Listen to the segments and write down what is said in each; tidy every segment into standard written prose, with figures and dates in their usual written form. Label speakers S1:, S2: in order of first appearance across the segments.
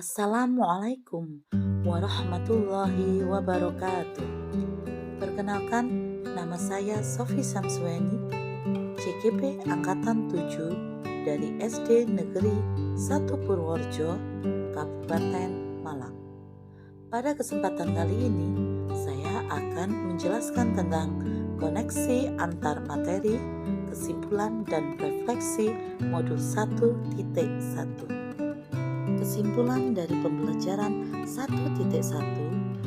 S1: Assalamualaikum warahmatullahi wabarakatuh. Perkenalkan, nama saya Sofi Samsweni, CGP Angkatan 7 dari SD Negeri 1 Purworejo, Kabupaten Malang. Pada kesempatan kali ini, saya akan menjelaskan tentang koneksi antar materi, kesimpulan dan refleksi modul 1.1. Kesimpulan dari pembelajaran 1.1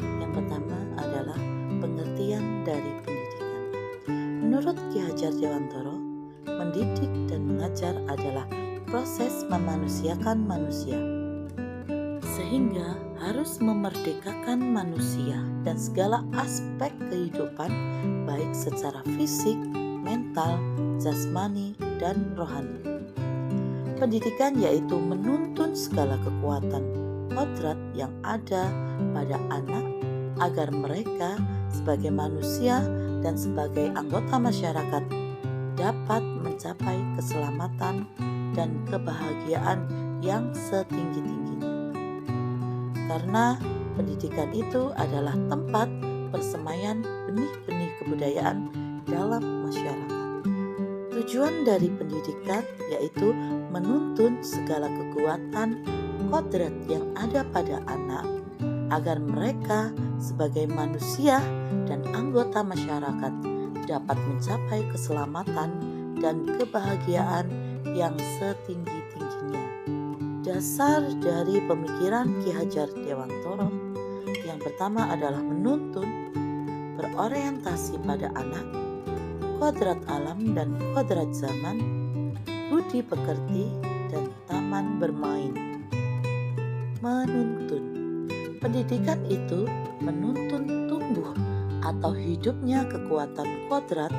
S1: yang pertama adalah pengertian dari pendidikan. Menurut Ki Hajar Dewantoro, mendidik dan mengajar adalah proses memanusiakan manusia, sehingga harus memerdekakan manusia dan segala aspek kehidupan baik secara fisik, mental, jasmani, dan rohani. Pendidikan yaitu menuntun segala kekuatan kodrat yang ada pada anak agar mereka sebagai manusia dan sebagai anggota masyarakat dapat mencapai keselamatan dan kebahagiaan yang setinggi-tingginya. Karena pendidikan itu adalah tempat persemaian benih-benih kebudayaan dalam masyarakat. Tujuan dari pendidikan yaitu menuntun segala kekuatan kodrat yang ada pada anak agar mereka sebagai manusia dan anggota masyarakat dapat mencapai keselamatan dan kebahagiaan yang setinggi-tingginya. Dasar dari pemikiran Ki Hajar Dewantoro yang pertama adalah menuntun, berorientasi pada anak, kodrat alam dan kodrat zaman, budi pekerti, dan taman bermain. Menuntun. Pendidikan itu menuntun tumbuh atau hidupnya kekuatan kodrat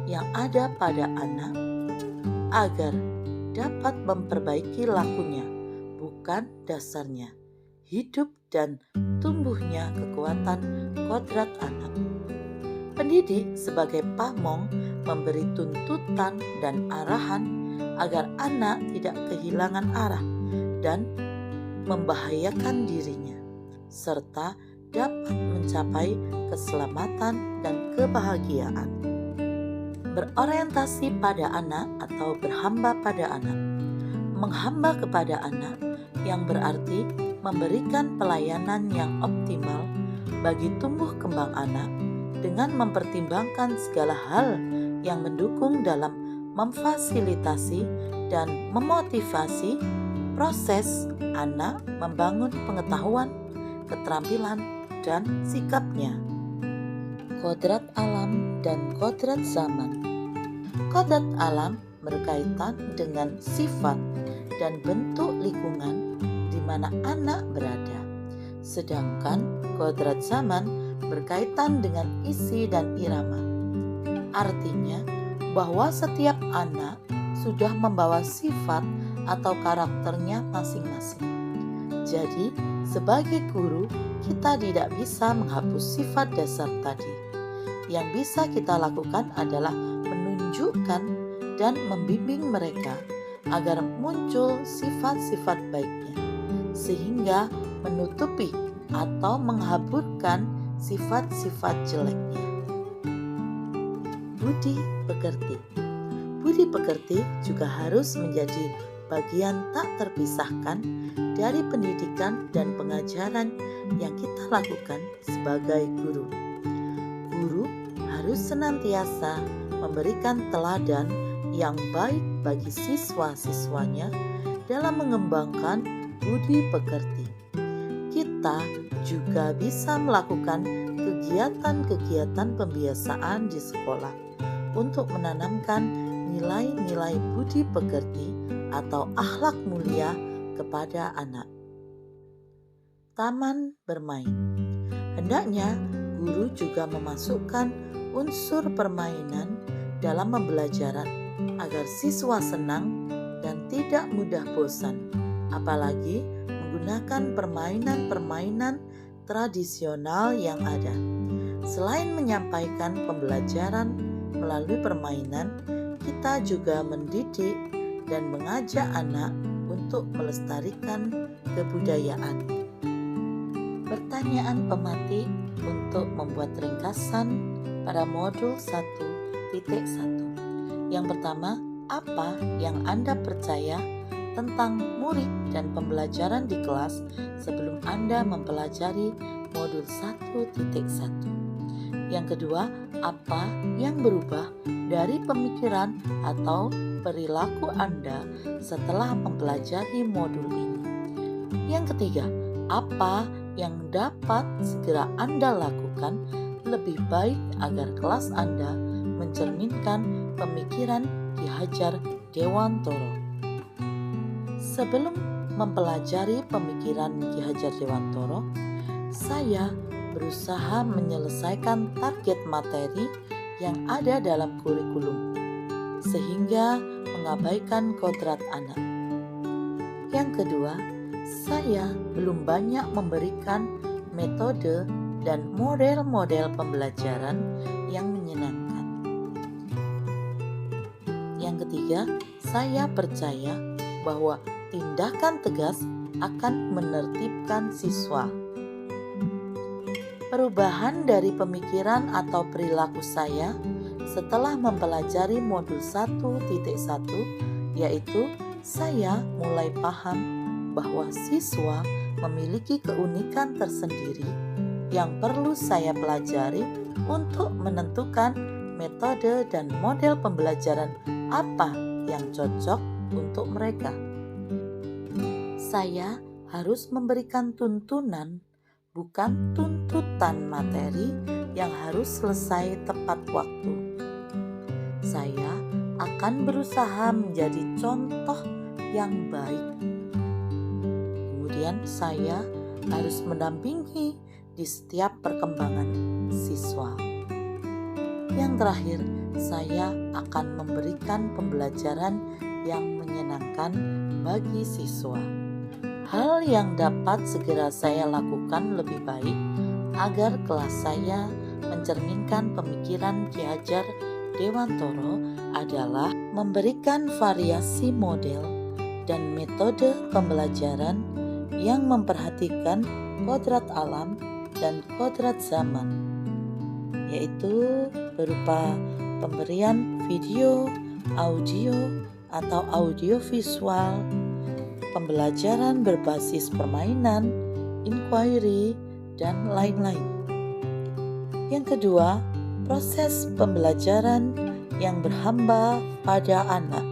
S1: yang ada pada anak agar dapat memperbaiki lakunya, bukan dasarnya, hidup dan tumbuhnya kekuatan kodrat anak. Pendidik sebagai pamong memberi tuntutan dan arahan agar anak tidak kehilangan arah dan membahayakan dirinya, serta dapat mencapai keselamatan dan kebahagiaan. Berorientasi pada anak atau berhamba pada anak. Menghamba kepada anak yang berarti memberikan pelayanan yang optimal bagi tumbuh kembang anak dengan mempertimbangkan segala hal yang mendukung dalam memfasilitasi dan memotivasi proses anak membangun pengetahuan, keterampilan, dan sikapnya. Kodrat alam dan kodrat zaman. Kodrat alam berkaitan dengan sifat dan bentuk lingkungan di mana anak berada, sedangkan kodrat zaman berkaitan dengan isi dan irama. Artinya bahwa setiap anak sudah membawa sifat atau karakternya masing-masing. Jadi, sebagai guru, kita tidak bisa menghapus sifat dasar tadi. Yang bisa kita lakukan adalah menunjukkan dan membimbing mereka agar muncul sifat-sifat baiknya, sehingga menutupi atau menghaburkan sifat-sifat jeleknya. Budi pekerti. Budi pekerti juga harus menjadi bagian tak terpisahkan dari pendidikan dan pengajaran yang kita lakukan sebagai guru. Guru harus senantiasa memberikan teladan yang baik bagi siswa-siswanya dalam mengembangkan budi pekerti. Kita juga bisa melakukan kegiatan-kegiatan pembiasaan di sekolah untuk menanamkan nilai-nilai budi pekerti atau akhlak mulia kepada anak. Taman bermain. Hendaknya guru juga memasukkan unsur permainan dalam pembelajaran agar siswa senang dan tidak mudah bosan, apalagi menggunakan permainan-permainan tradisional yang ada. Selain menyampaikan pembelajaran melalui permainan, kita juga mendidik dan mengajak anak untuk untuk melestarikan kebudayaan. Pertanyaan pemantik untuk membuat ringkasan pada modul 1.1. Yang pertama, apa yang Anda percaya tentang murid dan pembelajaran di kelas sebelum Anda mempelajari modul 1.1? Yang kedua, apa yang berubah dari pemikiran atau perilaku Anda setelah mempelajari modul ini? Yang ketiga, apa yang dapat segera Anda lakukan lebih baik agar kelas Anda mencerminkan pemikiran Ki Hajar Dewantoro? Sebelum mempelajari pemikiran Ki Hajar Dewantoro, saya berusaha menyelesaikan target materi yang ada dalam kurikulum, sehingga mengabaikan kodrat anak. Yang kedua, saya belum banyak memberikan metode dan model-model pembelajaran yang menyenangkan. Yang ketiga, saya percaya bahwa tindakan tegas akan menertibkan siswa. Perubahan dari pemikiran atau perilaku saya setelah mempelajari modul 1.1 yaitu saya mulai paham bahwa siswa memiliki keunikan tersendiri yang perlu saya pelajari untuk menentukan metode dan model pembelajaran apa yang cocok untuk mereka. Saya harus memberikan tuntunan, bukan tuntutan materi yang harus selesai tepat waktu. Saya akan berusaha menjadi contoh yang baik. Kemudian saya harus mendampingi di setiap perkembangan siswa. Yang terakhir, saya akan memberikan pembelajaran yang menyenangkan bagi siswa. Hal yang dapat segera saya lakukan lebih baik agar kelas saya mencerminkan pemikiran Ki Hajar Dewantoro adalah memberikan variasi model dan metode pembelajaran yang memperhatikan kodrat alam dan kodrat zaman, yaitu berupa pemberian video, audio, atau audiovisual, pembelajaran berbasis permainan, inquiry, dan lain-lain. Yang kedua, proses pembelajaran yang berhamba pada anak.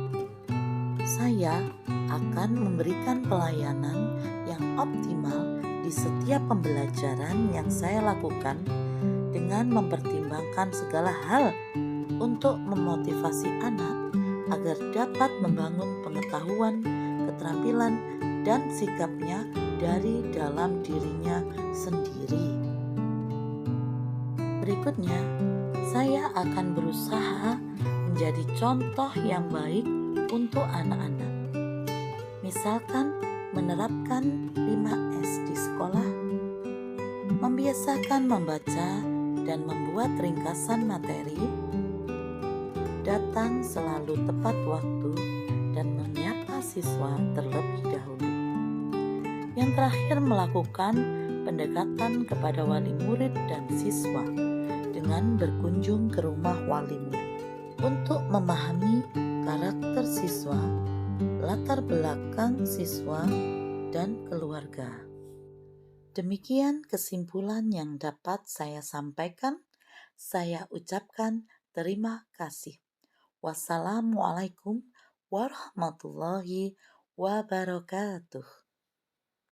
S1: Saya akan memberikan pelayanan yang optimal di setiap pembelajaran yang saya lakukan dengan mempertimbangkan segala hal untuk memotivasi anak agar dapat membangun pengetahuan, keterampilan, dan sikapnya dari dalam dirinya sendiri. Berikutnya, saya akan berusaha menjadi contoh yang baik untuk anak-anak. Misalkan menerapkan 5S di sekolah, membiasakan membaca dan membuat ringkasan materi, datang selalu tepat waktu, dan menyapa siswa terlebih dahulu. Yang terakhir, melakukan pendekatan kepada wali murid dan siswa dengan berkunjung ke rumah wali murid untuk memahami karakter siswa, latar belakang siswa, dan keluarga. Demikian kesimpulan yang dapat saya sampaikan. Saya ucapkan terima kasih. Wassalamualaikum warahmatullahi wabarakatuh.